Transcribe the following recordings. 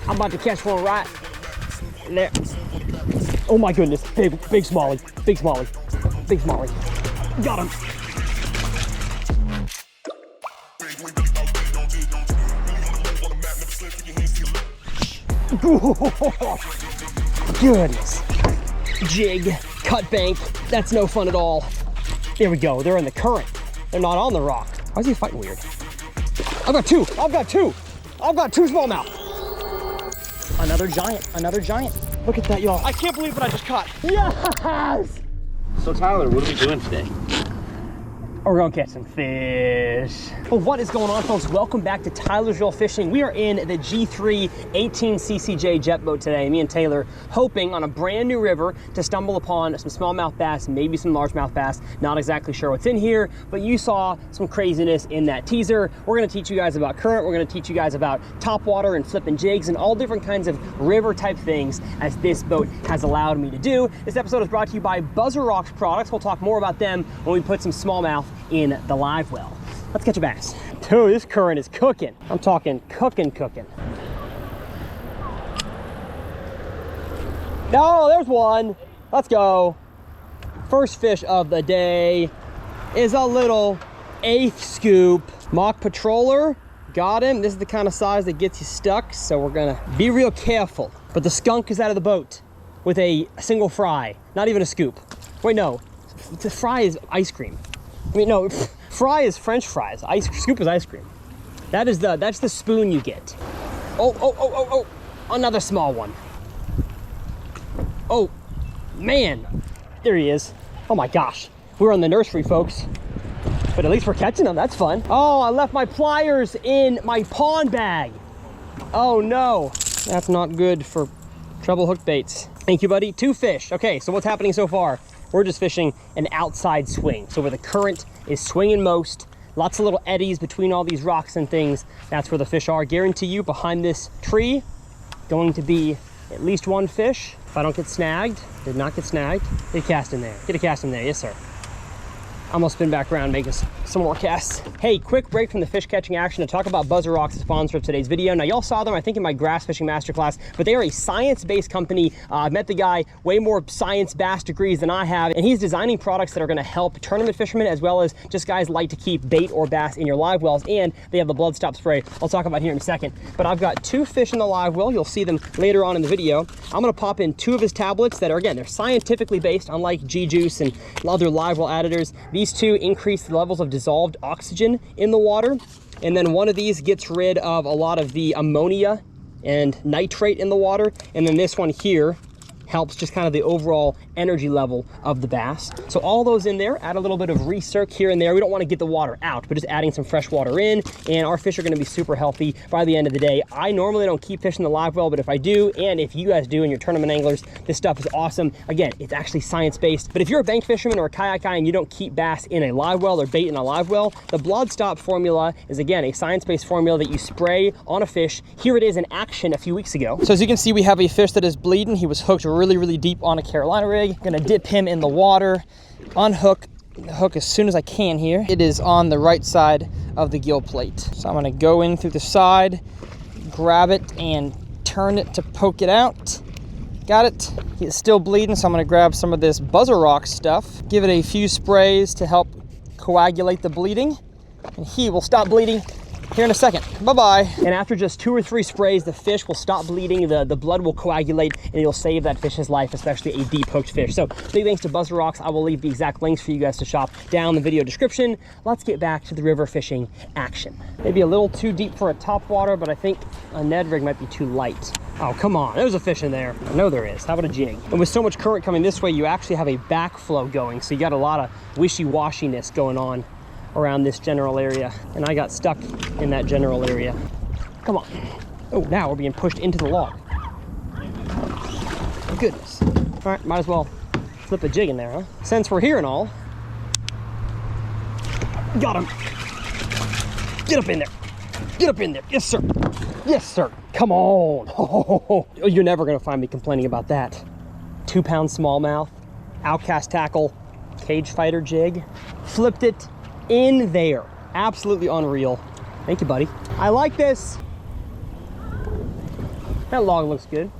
I'm about to catch one right there. Oh my goodness, big smallie, big smallie, big smallie. Got him. Goodness. Jig, cut bank, that's no fun at all. There we go, they're in the current. They're not on the rock. Why is he fighting weird? I've got two smallmouth. Another giant. Look at that, y'all. I can't believe what I just caught. Yes! So Tyler, what are we doing today? We're gonna catch some fish. Well, what is going on, folks? Welcome back to Tyler's Reel Fishing. We are in the G3 18ccj jet boat today. Me and Taylor hoping on a brand new river to stumble upon some smallmouth bass, maybe some largemouth bass. Not exactly sure what's in here, but you saw some craziness in that teaser. We're gonna teach you guys about current. We're gonna teach you guys about topwater and flipping jigs and all different kinds of river type things as this boat has allowed me to do. This episode is brought to you by Buzzer Rocks products. We'll talk more about them when we put some smallmouth in the live well. Let's catch a bass. Dude, this current is cooking. I'm talking cooking. No, there's one. Let's go. First fish of the day is a little 1/8 scoop Mach patroller. Got him. This is the kind of size that gets you stuck, so we're gonna be real careful. But the skunk is out of the boat with a single fry, not even a scoop. Wait, no, the fry is ice cream. I mean, no, fry is French fries. Scoop is ice cream. That's the spoon you get. Oh, another small one. Oh, man, there he is. Oh my gosh, we're on the nursery, folks. But at least we're catching them, that's fun. Oh, I left my pliers in my pond bag. Oh no, that's not good for treble hook baits. Thank you, buddy. 2 fish. Okay, so what's happening so far? We're just fishing an outside swing. So where the current is swinging most, lots of little eddies between all these rocks and things. That's where the fish are. Guarantee you behind this tree, going to be at least 1 fish. If I don't get snagged, did not get snagged. Get a cast in there. Get a cast in there, yes sir. I'm gonna spin back around, make us some more casts. Hey, quick break from the fish catching action to talk about Buzzer Rocks, the sponsor of today's video. Now, y'all saw them, I think, in my grass fishing masterclass, but they are a science-based company. I met the guy, way more science bass degrees than I have, and he's designing products that are gonna help tournament fishermen as well as just guys like to keep bait or bass in your live wells, and they have the blood stop spray I'll talk about here in a second. But I've got 2 fish in the live well. You'll see them later on in the video. I'm gonna pop in 2 of his tablets that are, again, they're scientifically based, unlike G-Juice and other live well additors. These 2 increase the levels of dissolved oxygen in the water, and then one of these gets rid of a lot of the ammonia and nitrate in the water, and then this one here helps just kind of the overall energy level of the bass. So all those in there, add a little bit of recirc here and there. We don't want to get the water out, but just adding some fresh water in, and our fish are going to be super healthy by the end of the day. I normally don't keep fish in the live well, but if I do, and if you guys do and you're tournament anglers, this stuff is awesome. Again, it's actually science-based, but if you're a bank fisherman or a kayak guy and you don't keep bass in a live well or bait in a live well, the blood stop formula is, again, a science-based formula that you spray on a fish. Here it is in action a few weeks ago. So as you can see, we have a fish that is bleeding. He was hooked really deep on a Carolina rig. Gonna dip him in the water, unhook the hook as soon as I can here. It is on the right side of the gill plate. So I'm gonna go in through the side, grab it and turn it to poke it out. Got it. He's still bleeding, so I'm gonna grab some of this Buzzer Rock stuff, give it a few sprays to help coagulate the bleeding, and he will stop bleeding here in a second. Bye-bye. And after just 2 or 3 sprays, the fish will stop bleeding, the blood will coagulate, and you'll save that fish's life, especially a deep hooked fish. So big thanks to Buzzer Rocks. I will leave the exact links for you guys to shop down in the video description. Let's get back to the river fishing action. Maybe a little too deep for a topwater, but I think a Ned rig might be too light. Oh, come on, there's a fish in there. I know there is. How about a jig? And with so much current coming this way, you actually have a backflow going, so you got a lot of wishy-washiness going on around this general area, and I got stuck in that general area. Come on. Oh, now we're being pushed into the log. Oh, goodness. All right, might as well flip a jig in there, huh? Since we're here and all. Got him. Get up in there. Get up in there. Yes, sir. Yes, sir. Come on. Oh, you're never gonna find me complaining about that. 2-pound smallmouth, outcast tackle, cage fighter jig. Flipped it in there. Absolutely unreal. Thank you, buddy. I like this. That log looks good.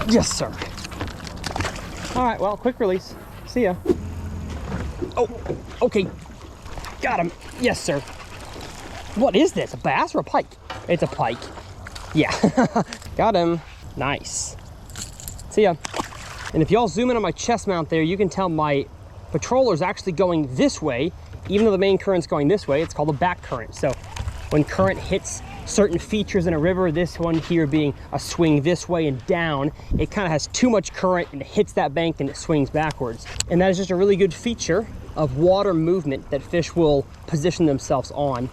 Yes, sir. All right, well, quick release. See ya. Oh, okay. Got him. Yes, sir. What is this, a bass or a pike? It's a pike. Yeah, got him. Nice. See ya. And if y'all zoom in on my chest mount there, you can tell my patroller's actually going this way, even though the main current's going this way. It's called a back current. So when current hits certain features in a river, this one here being a swing this way and down, it kind of has too much current and it hits that bank and it swings backwards. And that is just a really good feature of water movement that fish will position themselves on.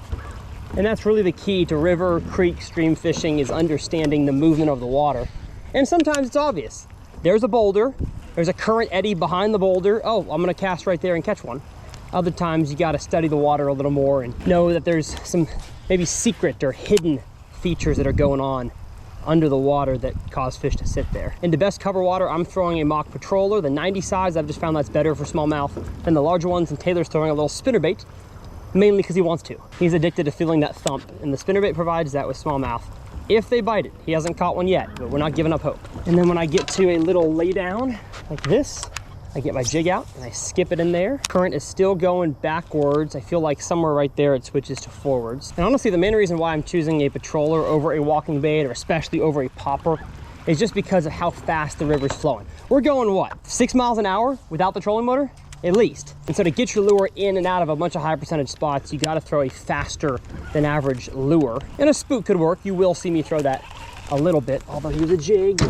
And that's really the key to river, creek, stream fishing, is understanding the movement of the water. And sometimes it's obvious. There's a boulder, there's a current eddy behind the boulder. Oh, I'm gonna cast right there and catch one. Other times you gotta study the water a little more and know that there's some maybe secret or hidden features that are going on under the water that cause fish to sit there. In the best cover water, I'm throwing a Mach Patroller, the 90 size. I've just found that's better for smallmouth than the larger ones, and Taylor's throwing a little spinnerbait, mainly because he wants to. He's addicted to feeling that thump, and the spinnerbait provides that with smallmouth. If they bite it, he hasn't caught one yet, but we're not giving up hope. And then when I get to a little lay down like this, I get my jig out and I skip it in there. Current is still going backwards. I feel like somewhere right there it switches to forwards. And honestly, the main reason why I'm choosing a patroller over a walking bait, or especially over a popper, is just because of how fast the river's flowing. We're going, what, 6 miles an hour without the trolling motor? At least. And so to get your lure in and out of a bunch of high percentage spots, you gotta throw a faster than average lure. And a spook could work. You will see me throw that a little bit, although here's a jig.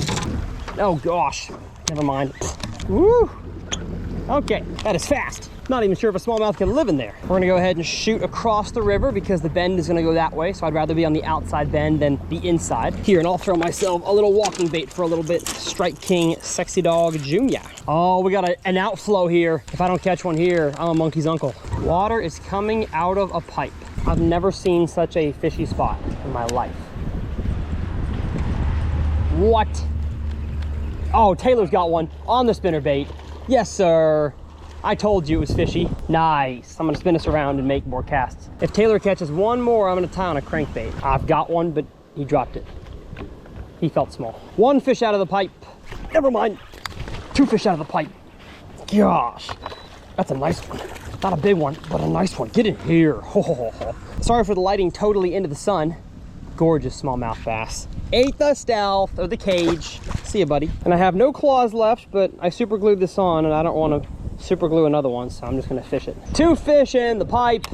Oh gosh, never mind. Woo! Okay, that is fast. Not even sure if a smallmouth can live in there. We're gonna go ahead and shoot across the river because the bend is gonna go that way, so I'd rather be on the outside bend than the inside. Here, and I'll throw myself a little walking bait for a little bit. Strike King Sexy Dog Jr. Oh, we got an outflow here. If I don't catch one here, I'm a monkey's uncle. Water is coming out of a pipe. I've never seen such a fishy spot in my life. What? Oh, Taylor's got one on the spinnerbait. Yes, sir. I told you it was fishy. Nice. I'm gonna spin this around and make more casts. If Taylor catches one more, I'm gonna tie on a crankbait. I've got one, but he dropped it. He felt small. One fish out of the pipe. Never mind. 2 fish out of the pipe. Gosh, that's a nice one. Not a big one, but a nice one. Get in here. Ho, ho, ho, ho. Sorry for the lighting totally into the sun. Gorgeous smallmouth bass. Ate the stealth, or the cage. See ya, buddy. And I have no claws left, but I super glued this on and I don't want to super glue another one, so I'm just gonna fish it. 2 fish in the pipe.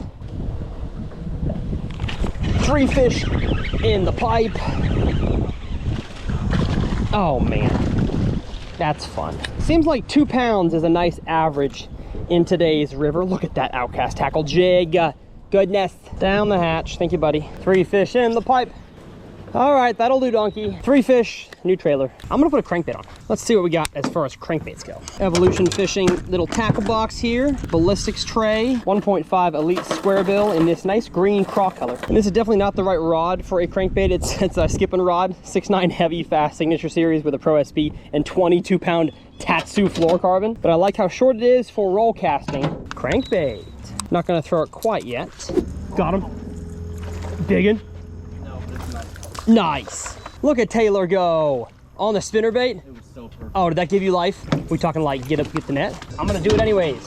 3 fish in the pipe. Oh man, that's fun. Seems like 2 pounds is a nice average in today's river. Look at that outcast tackle jig. Goodness. Down the hatch. Thank you, buddy. 3 fish in the pipe. All right, that'll do, donkey. 3 fish, new trailer. I'm gonna put a crankbait on. Let's see what we got as far as crankbaits go. Evolution Fishing little tackle box here. Ballistics tray. 1.5 Elite Square Bill in this nice green craw color. And this is definitely not the right rod for a crankbait. It's a skipping rod. 6.9 heavy fast signature series with a Pro SP and 22-pound Tatsu fluorocarbon. But I like how short it is for roll casting. Crankbait. Not gonna throw it quite yet. Got him. Biggin. Nice. Look at Taylor go on the spinnerbait. It was so perfect. Oh, did that give you life? We talking like get up, get the net? I'm gonna do it anyways.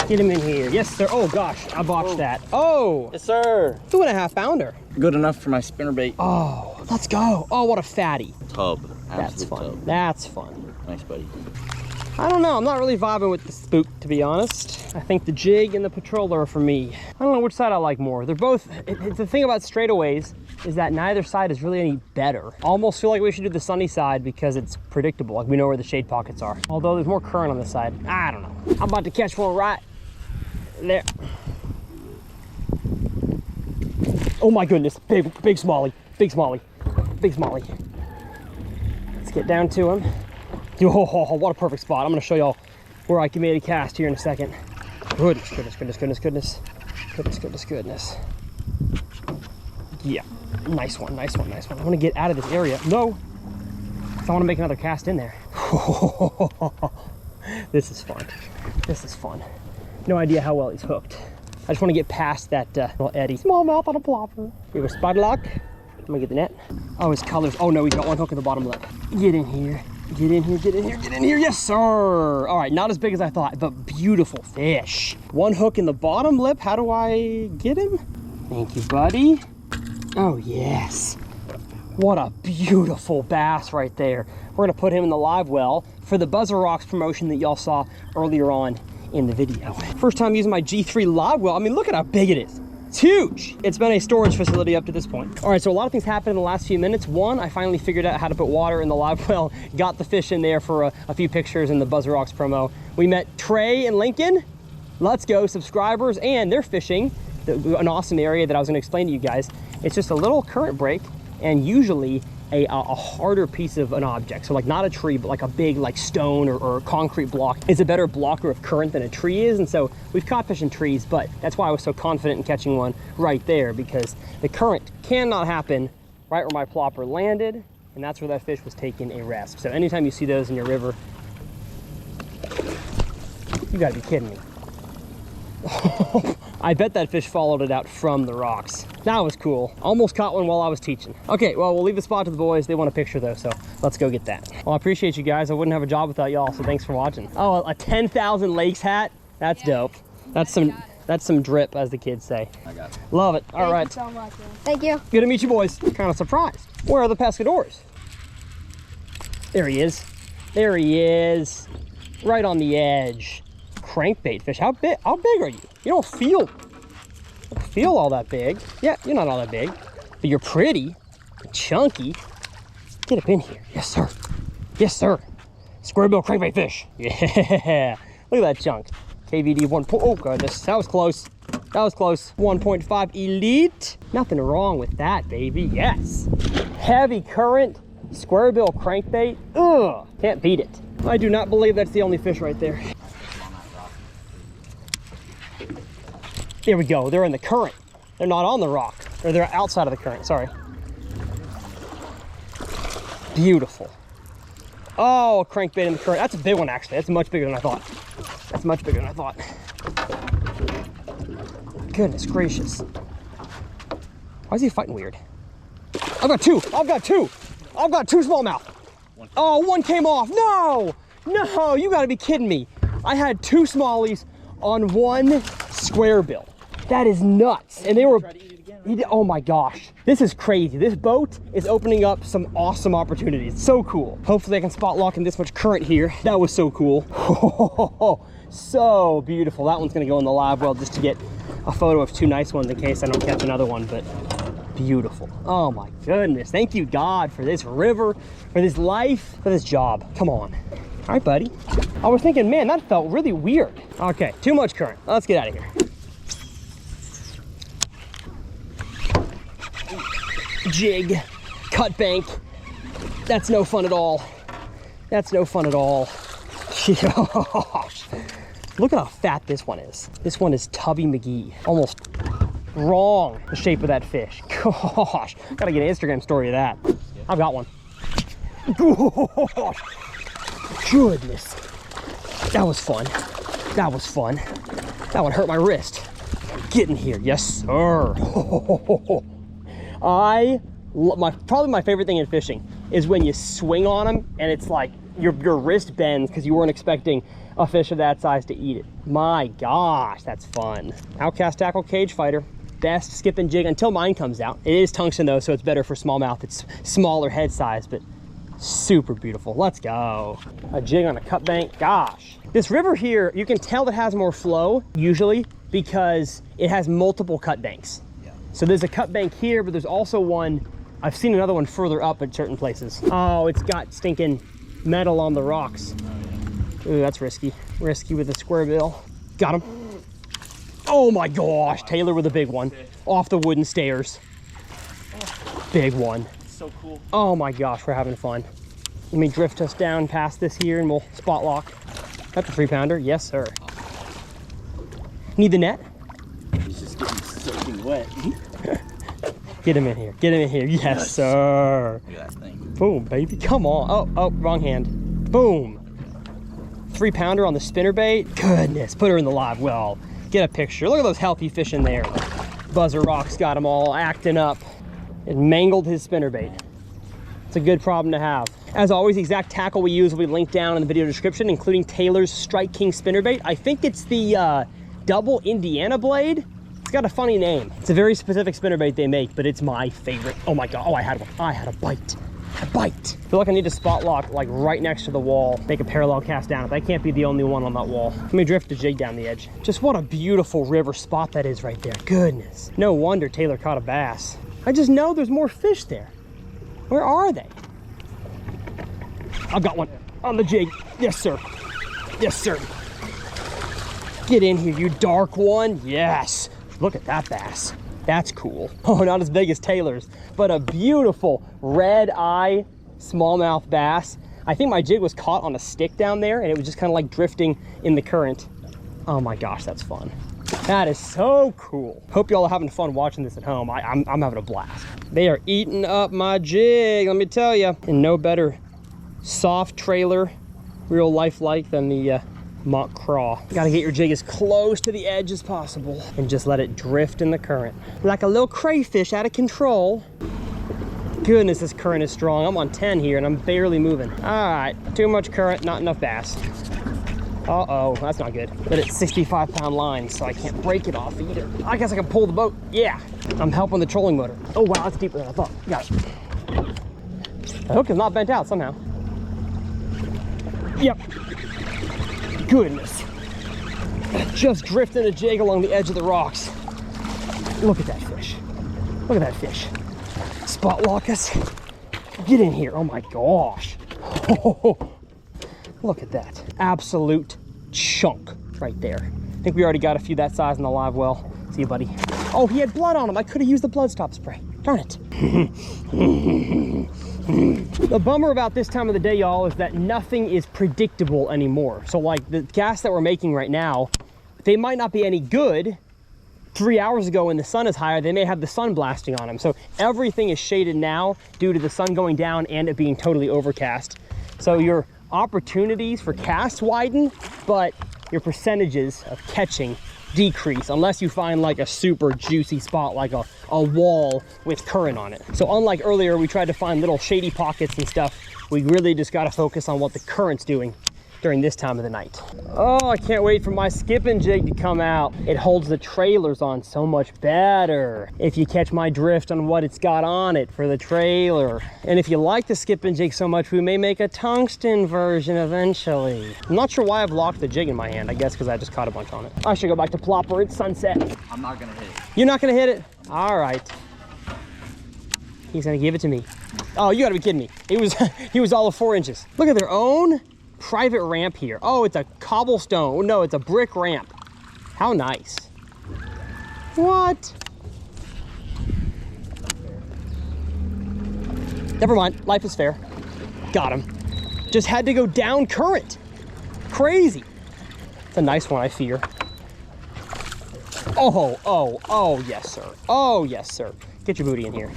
Get him in here. Yes, sir. Oh gosh, I botched that. Oh, Yes, sir. 2.5 pounder. Good enough for my spinnerbait. Oh, let's go. Oh, what a fatty. Tub. That's Absolute fun. tub. That's fun. Nice, buddy. I don't know. I'm not really vibing with the spook, to be honest. I think the jig and the patroller are for me. I don't know which side I like more. They're both, the thing about straightaways is that neither side is really any better. Almost feel like we should do the sunny side because it's predictable. Like we know where the shade pockets are. Although there's more current on this side. I don't know. I'm about to catch one right there. Oh my goodness. Big smallie. Big smallie. Big smallie. Let's get down to him. Oh, what a perfect spot. I'm gonna show y'all where I can make a cast here in a second. Goodness, goodness, goodness, goodness, goodness. Goodness, goodness, goodness. Yeah, nice one, nice one, nice one. I wanna get out of this area. No, I wanna make another cast in there. This is fun. This is fun. No idea how well he's hooked. I just want to get past that little eddy. Smallmouth on a plopper. Here goes spot lock. I'm gonna get the net. Oh, his colors. Oh no, he's got one hook at the bottom lip. Get in here. Get in here, get in here, get in here. Yes, sir. All right, not as big as I thought, but beautiful fish. One hook in the bottom lip. How do I get him? Thank you, buddy. Oh, yes. What a beautiful bass right there. We're gonna put him in the live well for the Buzzer Rocks promotion that y'all saw earlier on in the video. First time using my G3 live well. I mean, look at how big it is. It's huge. It's been a storage facility up to this point. All right, so a lot of things happened in the last few minutes. One, I finally figured out how to put water in the live well, got the fish in there for a few pictures in the Buzzer Rocks promo. We met Trey and Lincoln. Let's go, subscribers, and they're fishing an awesome area that I was gonna explain to you guys. It's just a little current break and usually a harder piece of an object. So like not a tree, but like a big like stone or concrete block is a better blocker of current than a tree is. And so we've caught fish in trees, but that's why I was so confident in catching one right there, because the current cannot happen right where my plopper landed. And that's where that fish was taking a rest. So anytime you see those in your river, you gotta be kidding me. I bet that fish followed it out from the rocks. That was cool. Almost caught one while I was teaching. Okay, well, we'll leave the spot to the boys. They want a picture though, so let's go get that. Well, I appreciate you guys. I wouldn't have a job without y'all, so thanks for watching. Oh, a 10,000 Lakes hat? That's dope. That's some drip, as the kids say. I got it. Love it. All right. Thank you so much, man. Thank you. Good to meet you boys. Kind of surprised. Where are the pescadores? There he is. There he is. Right on the edge. Crankbait fish. How big are you? You don't feel all that big. Yeah, you're not all that big, but you're pretty and chunky. Get up in here. Yes, sir. Yes, sir. Square bill crankbait fish. Yeah. Look at that chunk. KVD 1. Oh, goodness. That was close. That was close. 1.5 elite. Nothing wrong with that, baby. Yes. Heavy current square bill crankbait. Ugh. Can't beat it. I do not believe that's the only fish right there. There we go. They're in the current. They're not on the rock. Or they're outside of the current. Sorry. Beautiful. Oh, a crankbait in the current. That's a big one, actually. That's much bigger than I thought. That's much bigger than I thought. Goodness gracious. Why is he fighting weird? I've got two. I've got two. I've got two smallmouth. Oh, one came off. No. No, you got to be kidding me. I had two smallies on one square bill. That is nuts. And they were, oh my gosh, this is crazy. This boat is opening up some awesome opportunities. So cool. Hopefully I can spot lock in this much current here. That was so cool. So beautiful. That one's gonna go in the live well just to get a photo of two nice ones in case I don't catch another one, but beautiful. Oh my goodness. Thank you, God, for this river, for this life, for this job. Come on. All right, buddy. I was thinking, man, that felt really weird. Okay, too much current. Let's get out of here. Jig, cut bank. That's no fun at all. That's no fun at all. Gosh. Look at how fat this one is. This one is Tubby McGee. Almost wrong, the shape of that fish. Gosh, gotta get an Instagram story of that. I've got one. Gosh. Goodness. That was fun. That was fun. That one hurt my wrist. Get in here. Yes, sir. Probably my favorite thing in fishing is when you swing on them and it's like your wrist bends because you weren't expecting a fish of that size to eat it. My gosh, that's fun. Outcast tackle cage fighter. Best skip and jig until mine comes out. It is tungsten though, so it's better for smallmouth. It's smaller head size, but super beautiful. Let's go. A jig on a cut bank. Gosh. This river here, you can tell it has more flow usually because it has multiple cut banks. So there's a cut bank here, but there's also one, I've seen another one further up at certain places. Oh, it's got stinking metal on the rocks. Ooh, that's risky. Risky with a square bill. Got him. Oh my gosh, Taylor with a big one. Off the wooden stairs. Big one. So cool. Oh my gosh, we're having fun. Let me drift us down past this here and we'll spot lock. That's a 3-pounder. Yes, sir. Need the net? He's just getting soaking wet. Get him in here. Get him in here. Yes, sir. Look at that thing. Boom, baby. Come on. Oh, wrong hand. Boom. 3-pounder on the spinnerbait. Goodness. Put her in the live well. Get a picture. Look at those healthy fish in there. Buzzer rocks got them all acting up. It mangled his spinnerbait. It's a good problem to have. As always, the exact tackle we use will be linked down in the video description, including Taylor's Strike King spinnerbait. I think it's the double Indiana blade. It's got a funny name. It's a very specific spinnerbait they make, but it's my favorite. Oh my God, oh, I had one. I had a bite. A bite. I feel like I need to spot lock like right next to the wall, make a parallel cast down. If I can't be the only one on that wall. Let me drift a jig down the edge. Just what a beautiful river spot that is right there. Goodness. No wonder Taylor caught a bass. I just know there's more fish there. Where are they? I've got one on the jig. Yes, sir. Yes, sir. Get in here, you dark one. Yes. Look at that bass. That's cool. Oh, not as big as Taylor's, but a beautiful red eye smallmouth bass. I think my jig was caught on a stick down there and it was just kind of like drifting in the current. Oh my gosh, that's fun. That is so cool. Hope y'all are having fun watching this at home. I'm having a blast. They are eating up my jig, let me tell you. And no better soft trailer, real lifelike than the Mach craw. You gotta get your jig as close to the edge as possible and just let it drift in the current. Like a little crayfish out of control. Goodness, this current is strong. I'm on 10 here and I'm barely moving. All right, too much current, not enough bass. Uh-oh, that's not good. But it's 65-pound line, so I can't break it off either. I guess I can pull the boat. Yeah, I'm helping the trolling motor. Oh wow, that's deeper than I thought. Got it. The hook is not bent out somehow. Yep. Goodness. Just drifting a jig along the edge of the rocks. Look at that fish. Look at that fish. Spot lock us. Get in here. Oh my gosh. Oh, look at that. Absolute chunk right there. I think we already got a few that size in the live well. See you, buddy. Oh, he had blood on him. I could have used the blood stop spray. Darn it. The bummer about this time of the day, y'all, is that nothing is predictable anymore. So like the casts that we're making right now, they might not be any good. 3 hours ago when the sun is higher, they may have the sun blasting on them. So everything is shaded now due to the sun going down and it being totally overcast. So your opportunities for casts widen, but your percentages of catching decrease unless you find like a super juicy spot like a wall with current on it. So unlike earlier, we tried to find little shady pockets and stuff. We really just got to focus on what the current's doing during this time of the night. Oh, I can't wait for my skipping jig to come out. It holds the trailers on so much better if you catch my drift on what it's got on it for the trailer. And if you like the skipping jig so much, we may make a tungsten version eventually. I'm not sure why I've locked the jig in my hand. I guess because I just caught a bunch on it. I should go back to plopper. It's sunset. I'm not gonna hit it. You're not gonna hit it? All right. He's gonna give it to me. Oh, you gotta be kidding me. He was all of 4 inches. Look at their own private ramp here. Oh, it's a cobblestone. No, it's a brick ramp. How nice. What? Never mind, life is fair. Got him. Just had to go down current. Crazy. It's a nice one, I fear. Oh, yes, sir. Oh, yes, sir. Get your booty in here.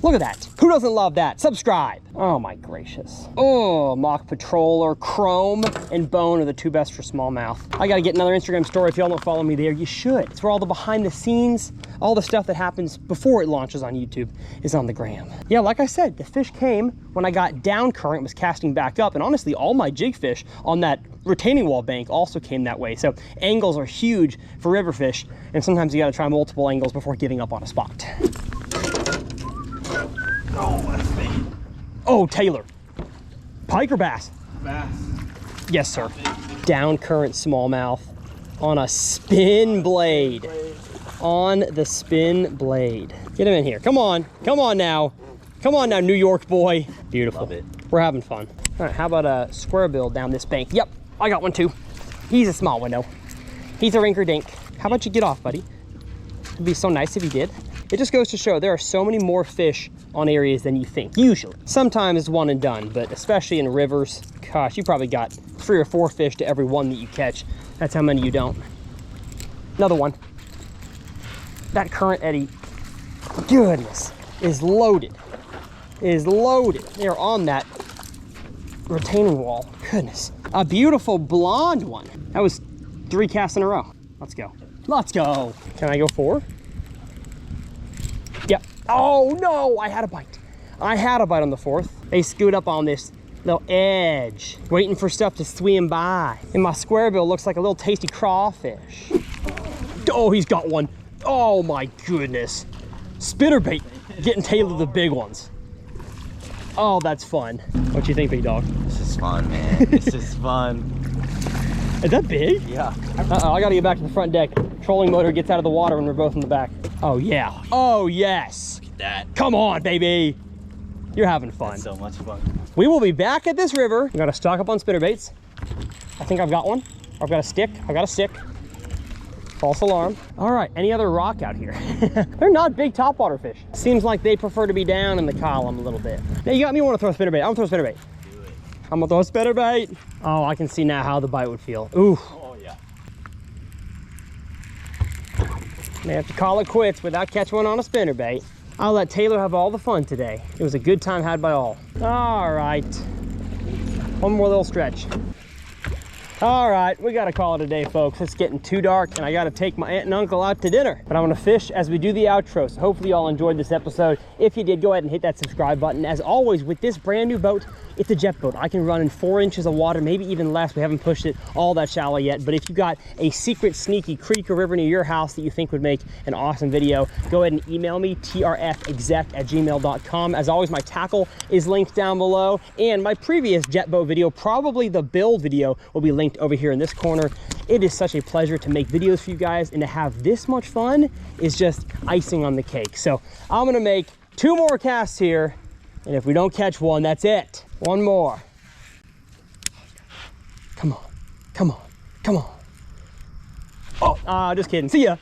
Look at that. Who doesn't love that? Subscribe. Oh my gracious. Oh, Mach Patroller, Chrome, and Bone are the 2 best for smallmouth. I gotta get another Instagram story. If y'all don't follow me there, you should. It's where all the behind the scenes, all the stuff that happens before it launches on YouTube is on the gram. Yeah, like I said, the fish came when I got down current, was casting back up, and honestly, all my jig fish on that retaining wall bank also came that way. So angles are huge for river fish, and sometimes you gotta try multiple angles before giving up on a spot. Oh, that's big. Oh, Taylor. Pike or bass? Bass. Yes, sir. Down current smallmouth on a spin blade. On the spin blade. Get him in here. Come on. Come on now. Come on now, New York boy. Beautiful. Love it. We're having fun. All right, how about a square bill down this bank? Yep, I got one too. He's a small one though. He's a rinker dink. How about you get off, buddy? It'd be so nice if you did. It just goes to show there are so many more fish on areas than you think, usually. Sometimes it's one and done, but especially in rivers, gosh, you probably got 3 or 4 fish to every one that you catch. That's how many you don't. Another one. That current eddy, goodness, is loaded. Is loaded. They're on that retaining wall. Goodness. A beautiful blonde one. That was 3 casts in a row. Let's go. Let's go. Can I go 4? Yep. Oh no, I had a bite. I had a bite on the 4th. They scoot up on this little edge, waiting for stuff to swim by. And my square bill looks like a little tasty crawfish. Oh, he's got one. Oh my goodness. Spinnerbait getting Taylor the big ones. Oh, that's fun. What you think, big dog? This is fun, man. This is fun. Is that big? Yeah. Uh-oh, I gotta get back to the front deck. Trolling motor gets out of the water when we're both in the back. Oh yeah. Oh yes. Look at that. Come on, baby. You're having fun. That's so much fun. We will be back at this river. I'm gonna stock up on spinnerbaits. I think I've got one. I've got a stick. I've got a stick. False alarm. All right, any other rock out here? They're not big topwater fish. Seems like they prefer to be down in the column a little bit. Now you got me want to throw a spinnerbait. I'm gonna throw a spinnerbait. Do it. I'm gonna throw a spinnerbait. Oh, I can see now how the bite would feel. Ooh. Oh, yeah. May have to call it quits without catching one on a spinnerbait. I'll let Taylor have all the fun today. It was a good time had by all. All right. One more little stretch. All right, we gotta call it a day, folks. It's getting too dark and I gotta take my aunt and uncle out to dinner. But I'm gonna fish as we do the outro. So hopefully y'all enjoyed this episode. If you did, go ahead and hit that subscribe button. As always, with this brand new boat, it's a jet boat. I can run in 4 inches of water, maybe even less. We haven't pushed it all that shallow yet. But if you got a secret sneaky creek or river near your house that you think would make an awesome video, go ahead and email me, trfexec@gmail.com. As always, my tackle is linked down below. And my previous jet boat video, probably the build video, will be linked over here in this corner. It is such a pleasure to make videos for you guys, and to have this much fun is just icing on the cake. So I'm gonna make 2 more casts here, and if we don't catch one, that's it. One more. Come on, come on, come on. Oh, just kidding. See ya.